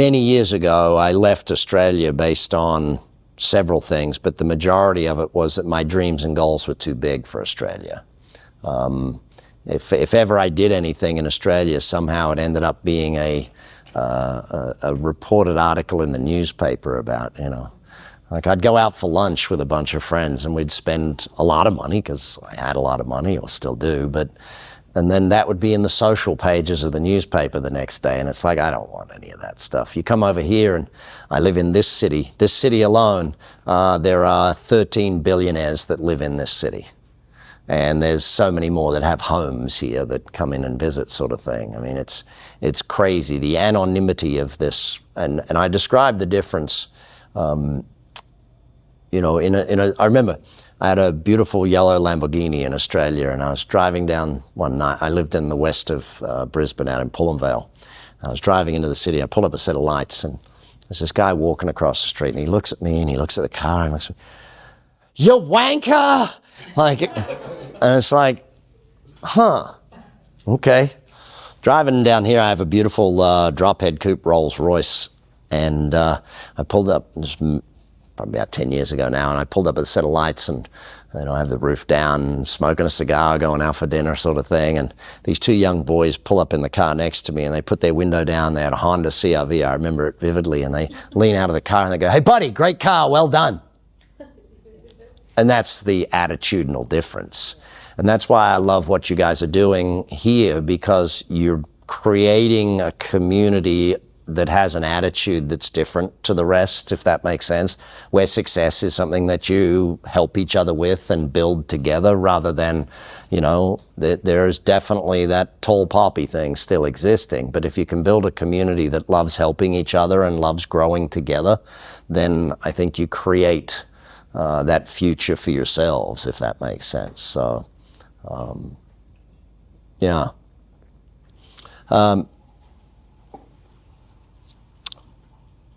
many years ago, I left Australia based on several things, but the majority of it was that my dreams and goals were too big for Australia. If ever I did anything in Australia, somehow it ended up being a reported article in the newspaper about, you know, like I'd go out for lunch with a bunch of friends and we'd spend a lot of money because I had a lot of money, or still do, and then that would be in the social pages of the newspaper the next day, and it's like, I don't want any of that stuff. You come over here, and I live in this city alone, there are 13 billionaires that live in this city. And there's so many more that have homes here that come in and visit, sort of thing. I mean, it's crazy, the anonymity of this. And I described the difference, you know, I remember I had a beautiful yellow Lamborghini in Australia, and I was driving down one night. I lived in the west of Brisbane, out in 𝗶𝘀𝘀𝗀. I was driving into the city. I pulled up a set of lights, and there's this guy walking across the street, and he looks at me, and he looks at the car, and he looks at me, "You wanker!" Like, and it's like, huh, okay. Driving down here, I have a beautiful drop-head coupe Rolls Royce, and I pulled up, this was probably about 10 years ago now, and I pulled up a set of lights, and you know, I have the roof down, smoking a cigar, going out for dinner, sort of thing, and these two young boys pull up in the car next to me, and they put their window down. They had a Honda CRV, I remember it vividly, and they lean out of the car and they go, "Hey buddy, great car, well done." And that's the attitudinal difference. And that's why I love what you guys are doing here, because you're creating a community that has an attitude that's different to the rest, if that makes sense, where success is something that you help each other with and build together, rather than, you know, there is definitely that tall poppy thing still existing. But if you can build a community that loves helping each other and loves growing together, then I think you create that future for yourselves, if that makes sense. So, yeah.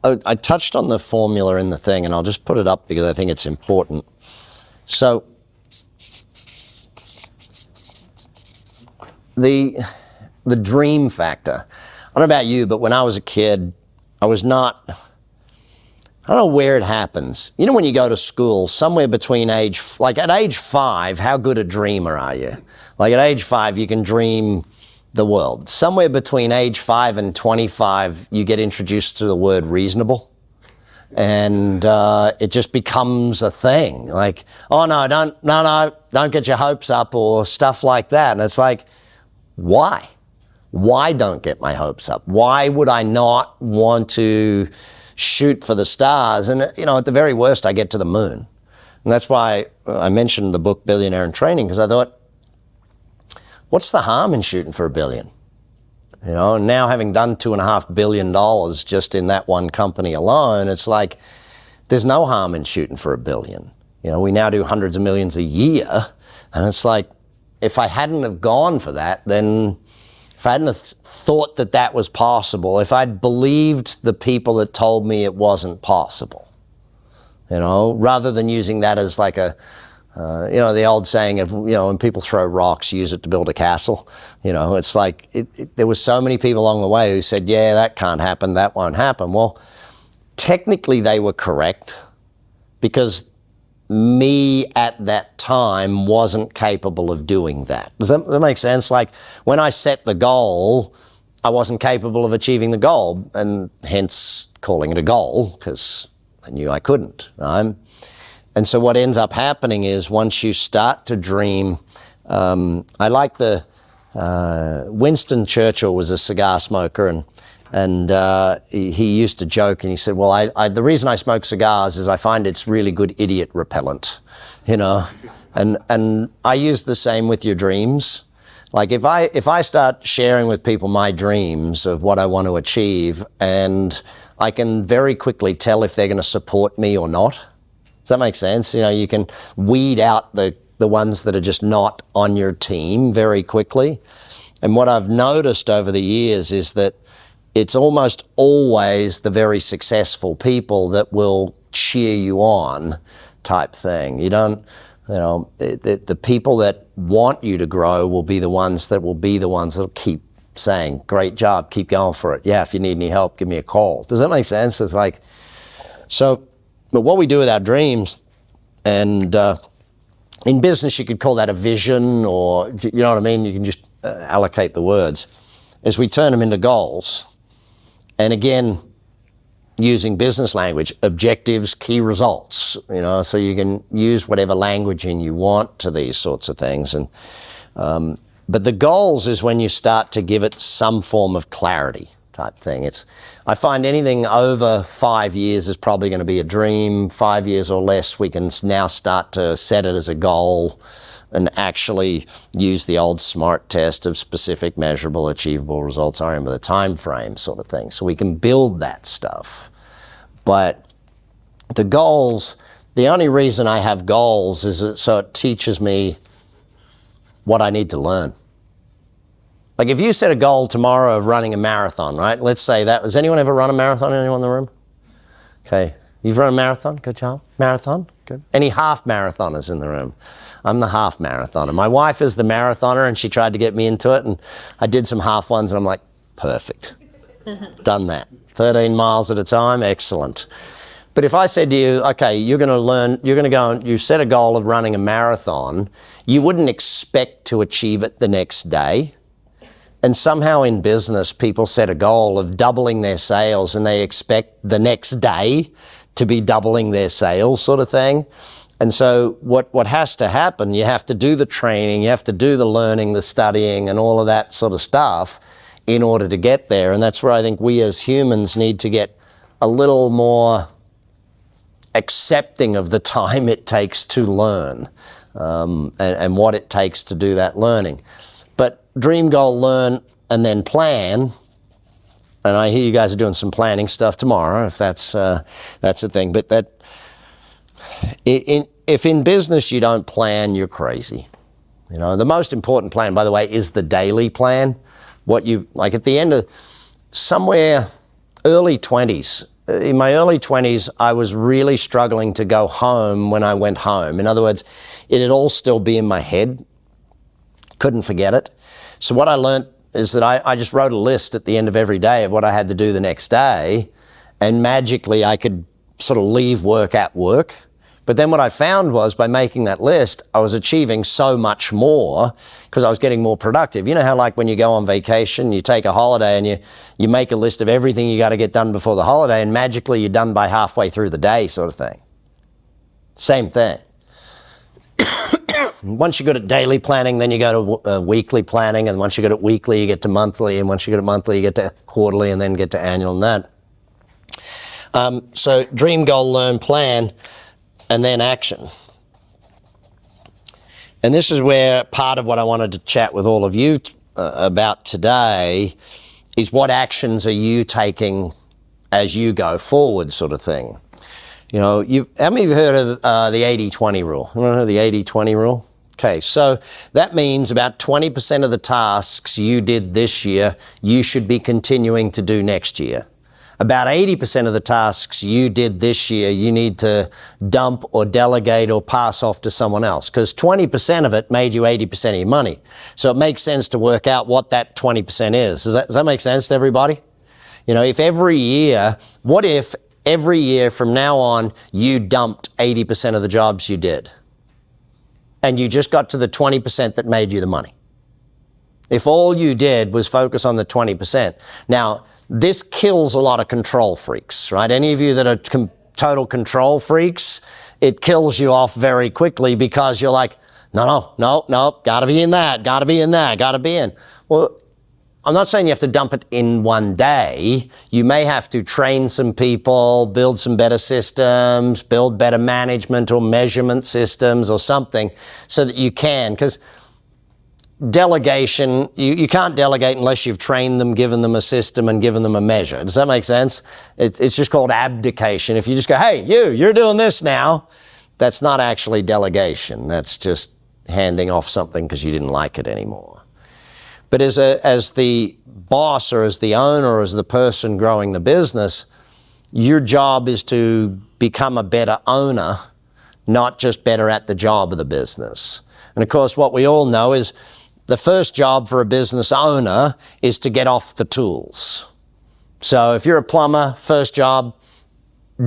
I touched on the formula in the thing, and I'll just put it up because I think it's important. So, the dream factor. I don't know about you, but when I was a kid, I was not, I don't know where it happens. You know, when you go to school, somewhere between like at age 5, how good a dreamer are you? Like at age 5, you can dream the world. Somewhere between age 5 and 25, you get introduced to the word reasonable. And it just becomes a thing. Like, oh no, don't get your hopes up, or stuff like that. And it's like, why? Why don't get my hopes up? Why would I not want to shoot for the stars? And, you know, at the very worst, I get to the moon. And that's why I mentioned the book Billionaire in Training, because I thought, what's the harm in shooting for $1 billion? You know, and now having done $2.5 billion just in that one company alone, it's like, there's no harm in shooting for $1 billion. You know, we now do hundreds of millions a year, and it's like, if I hadn't have gone for that, then if I hadn't have thought that that was possible, if I'd believed the people that told me it wasn't possible, you know, rather than using that as like a, you know, the old saying of, you know, when people throw rocks, use it to build a castle. You know, it's like, there were so many people along the way who said, yeah, that can't happen, that won't happen. Well, technically they were correct, because me at that time wasn't capable of doing that. Does that make sense? Like, when I set the goal, I wasn't capable of achieving the goal, and hence calling it a goal, because I knew I couldn't. And so what ends up happening is, once you start to dream, I like the, Winston Churchill was a cigar smoker, and he used to joke, and he said, well, the reason I smoke cigars is I find it's really good idiot repellent, you know? And I use the same with your dreams. Like, if I start sharing with people my dreams of what I want to achieve, and I can very quickly tell if they're going to support me or not. Does that make sense? You know, you can weed out the ones that are just not on your team very quickly. And what I've noticed over the years is that it's almost always the very successful people that will cheer you on, type thing. You don't, you know, the people that want you to grow will be the ones that'll keep saying, great job, keep going for it. Yeah, if you need any help, give me a call. Does that make sense? It's like, so, but what we do with our dreams, and in business you could call that a vision, or, you know what I mean? You can just allocate the words, is we turn them into goals. And again, using business language, objectives, key results, you know, so you can use whatever languaging you want to these sorts of things. And but the goals is when you start to give it some form of clarity type thing. I find anything over 5 years is probably going to be a dream. 5 years or less, we can now start to set it as a goal and actually use the old SMART test of specific, measurable, achievable results. I remember the time frame sort of thing. So we can build that stuff. But the goals, the only reason I have goals is so it teaches me what I need to learn. Like if you set a goal tomorrow of running a marathon, right? Let's say that. Has anyone ever run a marathon? Anyone in the room? Okay. You've run a marathon? Good job. Marathon? Good. Any half marathoners in the room? I'm the half marathoner. My wife is the marathoner, and she tried to get me into it, and I did some half ones, and I'm like, perfect. Done that. 13 miles at a time, excellent. But if I said to you, okay, you're going to go and you set a goal of running a marathon, you wouldn't expect to achieve it the next day. And somehow in business, people set a goal of doubling their sales and they expect the next day to be doubling their sales sort of thing. And so what has to happen, you have to do the training, you have to do the learning, the studying and all of that sort of stuff in order to get there. And that's where I think we as humans need to get a little more accepting of the time it takes to learn and what it takes to do that learning. But dream, goal, learn, and then plan. And I hear you guys are doing some planning stuff tomorrow, if that's the thing. But if in business you don't plan, you're crazy. You know, the most important plan, by the way, is the daily plan. What you, like at the end of somewhere early 20s, in my early 20s, I was really struggling to go home when I went home. In other words, it'd all still be in my head. Couldn't forget it. So what I learned is that I just wrote a list at the end of every day of what I had to do the next day, and magically I could sort of leave work at work. But then what I found was by making that list, I was achieving so much more because I was getting more productive. You know how like when you go on vacation, you take a holiday and you make a list of everything you got to get done before the holiday, and magically you're done by halfway through the day sort of thing. Same thing. Once you're good at daily planning, then you go to weekly planning, and once you're good at weekly, you get to monthly, and once you're good at monthly, you get to quarterly, and then get to annual and that. So dream, goal, learn, plan, and then action. And this is where part of what I wanted to chat with all of you about today is what actions are you taking as you go forward sort of thing. You know, how many of you heard of the 80-20 rule? Anyone heard of the 80-20 rule? Okay, so that means about 20% of the tasks you did this year, you should be continuing to do next year. About 80% of the tasks you did this year, you need to dump or delegate or pass off to someone else, because 20% of it made you 80% of your money. So it makes sense to work out what that 20% is. Does that make sense to everybody? You know, if every year, what if every year from now on, you dumped 80% of the jobs you did, and you just got to the 20% that made you the money? If all you did was focus on the 20%. Now, this kills a lot of control freaks, right? Any of you that are total control freaks, it kills you off very quickly because you're like, no, gotta be in that, gotta be in that, gotta be in. Well, I'm not saying you have to dump it in one day. You may have to train some people, build some better systems, build better management or measurement systems or something so that you can, because delegation, you can't delegate unless you've trained them, given them a system and given them a measure. Does that make sense? It's just called abdication. If you just go, hey, you're doing this now, that's not actually delegation. That's just handing off something because you didn't like it anymore. But as the boss or as the owner or as the person growing the business, your job is to become a better owner, not just better at the job of the business. And of course, what we all know is the first job for a business owner is to get off the tools. So if you're a plumber, first job,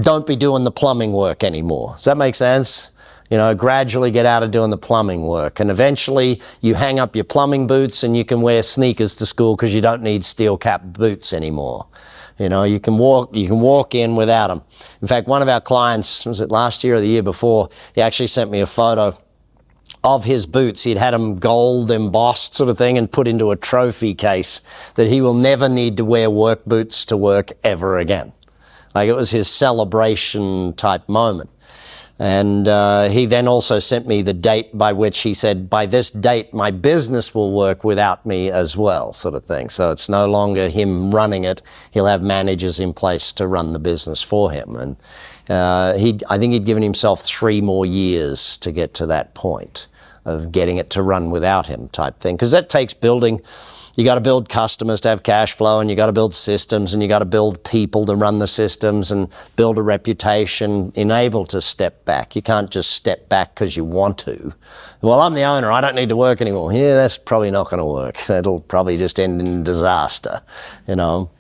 don't be doing the plumbing work anymore. Does that make sense? You know, gradually get out of doing the plumbing work. And eventually you hang up your plumbing boots and you can wear sneakers to school because you don't need steel cap boots anymore. You know, you can walk in without them. In fact, one of our clients, was it last year or the year before, he actually sent me a photo of his boots. He'd had them gold embossed sort of thing and put into a trophy case that he will never need to wear work boots to work ever again. Like, it was his celebration type moment. And he then also sent me the date by which he said, by this date, my business will work without me as well, sort of thing. So it's no longer him running it. He'll have managers in place to run the business for him. And I think he'd given himself 3 more years to get to that point of getting it to run without him type thing. Because that takes building. You got to build customers to have cash flow, and you got to build systems, and you got to build people to run the systems and build a reputation, enable to step back. You can't just step back because you want to. Well, I'm the owner, I don't need to work anymore. Yeah, that's probably not going to work. That'll probably just end in disaster, you know.